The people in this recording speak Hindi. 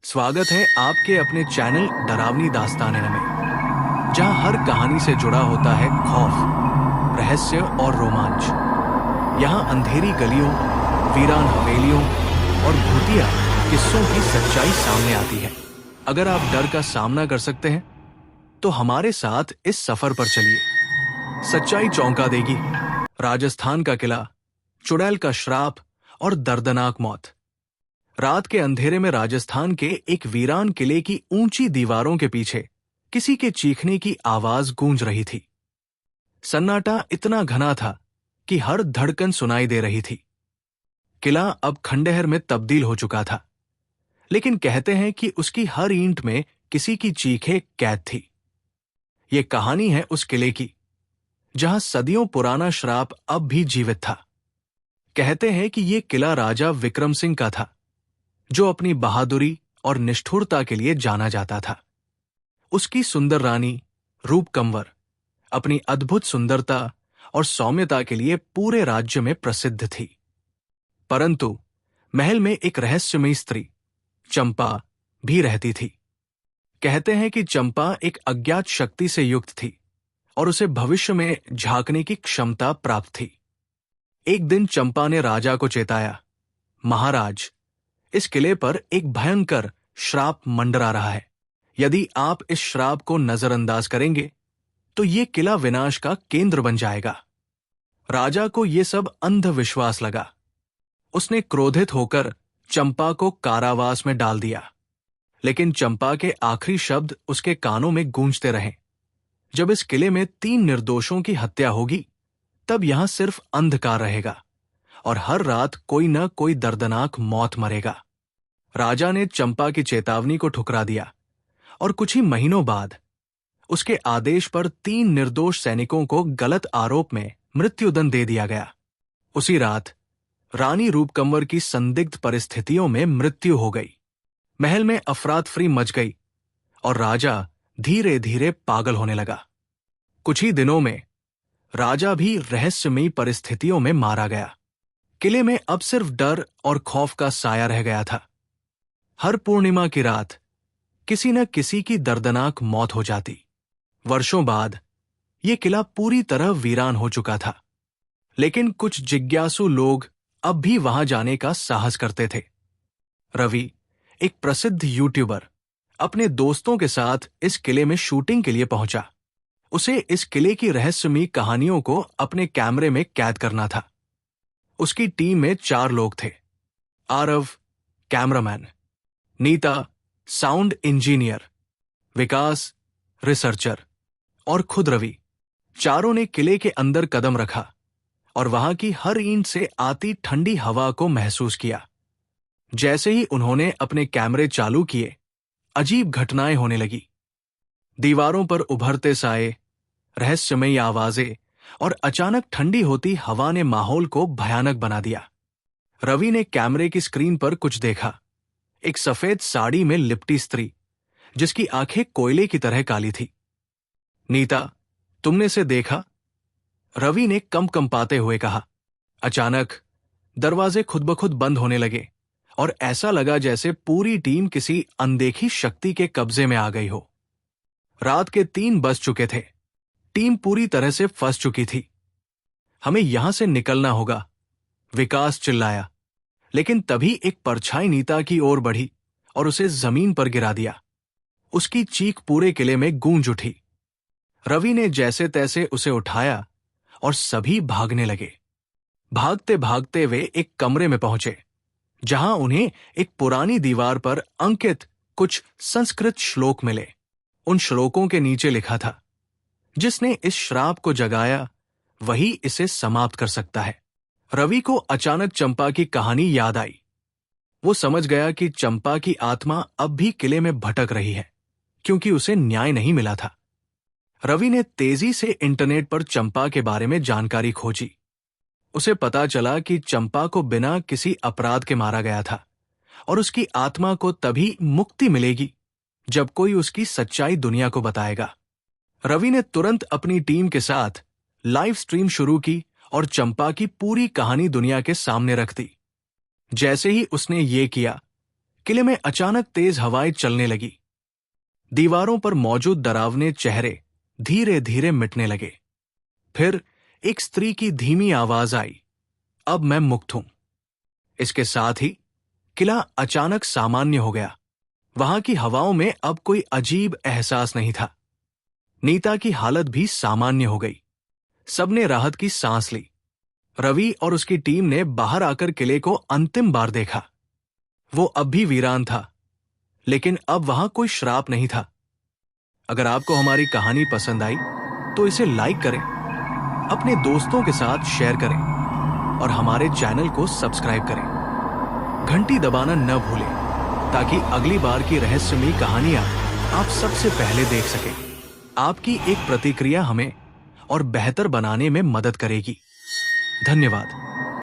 स्वागत है आपके अपने चैनल डरावनी दास्तानें में, जहां हर कहानी से जुड़ा होता है खौफ, रहस्य और रोमांच। यहां अंधेरी गलियों, वीरान हवेलियों और भूतिया किस्सों की सच्चाई सामने आती है। अगर आप डर का सामना कर सकते हैं तो हमारे साथ इस सफर पर चलिए। सच्चाई चौंका देगी। राजस्थान का किला, चुड़ैल का श्राप और दर्दनाक मौत। रात के अंधेरे में राजस्थान के एक वीरान किले की ऊंची दीवारों के पीछे किसी के चीखने की आवाज गूंज रही थी। सन्नाटा इतना घना था कि हर धड़कन सुनाई दे रही थी। किला अब खंडहर में तब्दील हो चुका था, लेकिन कहते हैं कि उसकी हर ईंट में किसी की चीखें कैद थी। ये कहानी है उस किले की जहां सदियों पुराना श्राप अब भी जीवित था। कहते हैं कि ये किला राजा विक्रम सिंह का था, जो अपनी बहादुरी और निष्ठुरता के लिए जाना जाता था। उसकी सुंदर रानी रूप कंवर अपनी अद्भुत सुंदरता और सौम्यता के लिए पूरे राज्य में प्रसिद्ध थी। परंतु महल में एक रहस्यमयी स्त्री चंपा भी रहती थी। कहते हैं कि चंपा एक अज्ञात शक्ति से युक्त थी और उसे भविष्य में झांकने की क्षमता प्राप्त थी। एक दिन चंपा ने राजा को चेताया, महाराज, इस किले पर एक भयंकर श्राप मंडरा रहा है। यदि आप इस श्राप को नजरअंदाज करेंगे तो ये किला विनाश का केंद्र बन जाएगा। राजा को यह सब अंधविश्वास लगा। उसने क्रोधित होकर चंपा को कारावास में डाल दिया। लेकिन चंपा के आखिरी शब्द उसके कानों में गूंजते रहे, जब इस किले में 3 निर्दोषों की हत्या होगी तब यहां सिर्फ अंधकार रहेगा और हर रात कोई न कोई दर्दनाक मौत मरेगा। राजा ने चंपा की चेतावनी को ठुकरा दिया और कुछ ही महीनों बाद उसके आदेश पर 3 निर्दोष सैनिकों को गलत आरोप में मृत्युदंड दे दिया गया। उसी रात रानी रूपकंवर की संदिग्ध परिस्थितियों में मृत्यु हो गई। महल में अफरातफरी मच गई और राजा धीरे धीरे पागल होने लगा। कुछ ही दिनों में राजा भी रहस्यमयी परिस्थितियों में मारा गया। किले में अब सिर्फ डर और खौफ का साया रह गया था। हर पूर्णिमा की रात किसी न किसी की दर्दनाक मौत हो जाती। वर्षों बाद यह किला पूरी तरह वीरान हो चुका था, लेकिन कुछ जिज्ञासु लोग अब भी वहां जाने का साहस करते थे। रवि, एक प्रसिद्ध यूट्यूबर, अपने दोस्तों के साथ इस किले में शूटिंग के लिए पहुंचा। उसे इस किले की रहस्यमयी कहानियों को अपने कैमरे में कैद करना था। उसकी टीम में 4 लोग थे: Aarav cameraman, Neeta sound engineer, Vikas researcher और खुद रवि। चारों ने किले के अंदर कदम रखा और वहां की हर ईंट से आती ठंडी हवा को महसूस किया। जैसे ही उन्होंने अपने कैमरे चालू किए, अजीब घटनाएं होने लगी। दीवारों पर उभरते साए, रहस्यमयी आवाजें और अचानक ठंडी होती हवा ने माहौल को भयानक बना दिया। रवि ने कैमरे की स्क्रीन पर कुछ देखा। एक सफेद साड़ी में लिपटी स्त्री, जिसकी आंखें कोयले की तरह काली थी। नीता, तुमने इसे देखा? रवि ने कंपाते हुए कहा। अचानक दरवाजे खुद ब खुद बंद होने लगे और ऐसा लगा जैसे पूरी टीम किसी अनदेखी शक्ति के कब्जे में आ गई हो। रात के 3 बज चुके थे। टीम पूरी तरह से फंस चुकी थी। हमें यहां से निकलना होगा, विकास चिल्लाया। लेकिन तभी एक परछाई नीता की ओर बढ़ी और उसे जमीन पर गिरा दिया। उसकी चीख पूरे किले में गूंज उठी। रवि ने जैसे तैसे उसे उठाया और सभी भागने लगे। भागते भागते वे एक कमरे में पहुंचे, जहां उन्हें एक पुरानी दीवार पर अंकित कुछ संस्कृत श्लोक मिले। उन श्लोकों के नीचे लिखा था, जिसने इस श्राप को जगाया वही इसे समाप्त कर सकता है। रवि को अचानक चंपा की कहानी याद आई। वो समझ गया कि चंपा की आत्मा अब भी किले में भटक रही है, क्योंकि उसे न्याय नहीं मिला था। रवि ने तेजी से इंटरनेट पर चंपा के बारे में जानकारी खोजी। उसे पता चला कि चंपा को बिना किसी अपराध के मारा गया था और उसकी आत्मा को तभी मुक्ति मिलेगी जब कोई उसकी सच्चाई दुनिया को बताएगा। रवि ने तुरंत अपनी टीम के साथ लाइव स्ट्रीम शुरू की और चंपा की पूरी कहानी दुनिया के सामने रख दी। जैसे ही उसने ये किया, किले में अचानक तेज हवाएं चलने लगी। दीवारों पर मौजूद डरावने चेहरे धीरे धीरे मिटने लगे। फिर एक स्त्री की धीमी आवाज आई, अब मैं मुक्त हूं। इसके साथ ही किला अचानक सामान्य हो गया। वहां की हवाओं में अब कोई अजीब एहसास नहीं था। नीता की हालत भी सामान्य हो गई। सबने राहत की सांस ली। रवि और उसकी टीम ने बाहर आकर किले को अंतिम बार देखा। वो अब भी वीरान था, लेकिन अब वहां कोई श्राप नहीं था। अगर आपको हमारी कहानी पसंद आई तो इसे लाइक करें, अपने दोस्तों के साथ शेयर करें और हमारे चैनल को सब्सक्राइब करें। घंटी दबाना न भूलें ताकि अगली बार की रहस्यमयी कहानियां आप सबसे पहले देख सकें। आपकी एक प्रतिक्रिया हमें और बेहतर बनाने में मदद करेगी। धन्यवाद।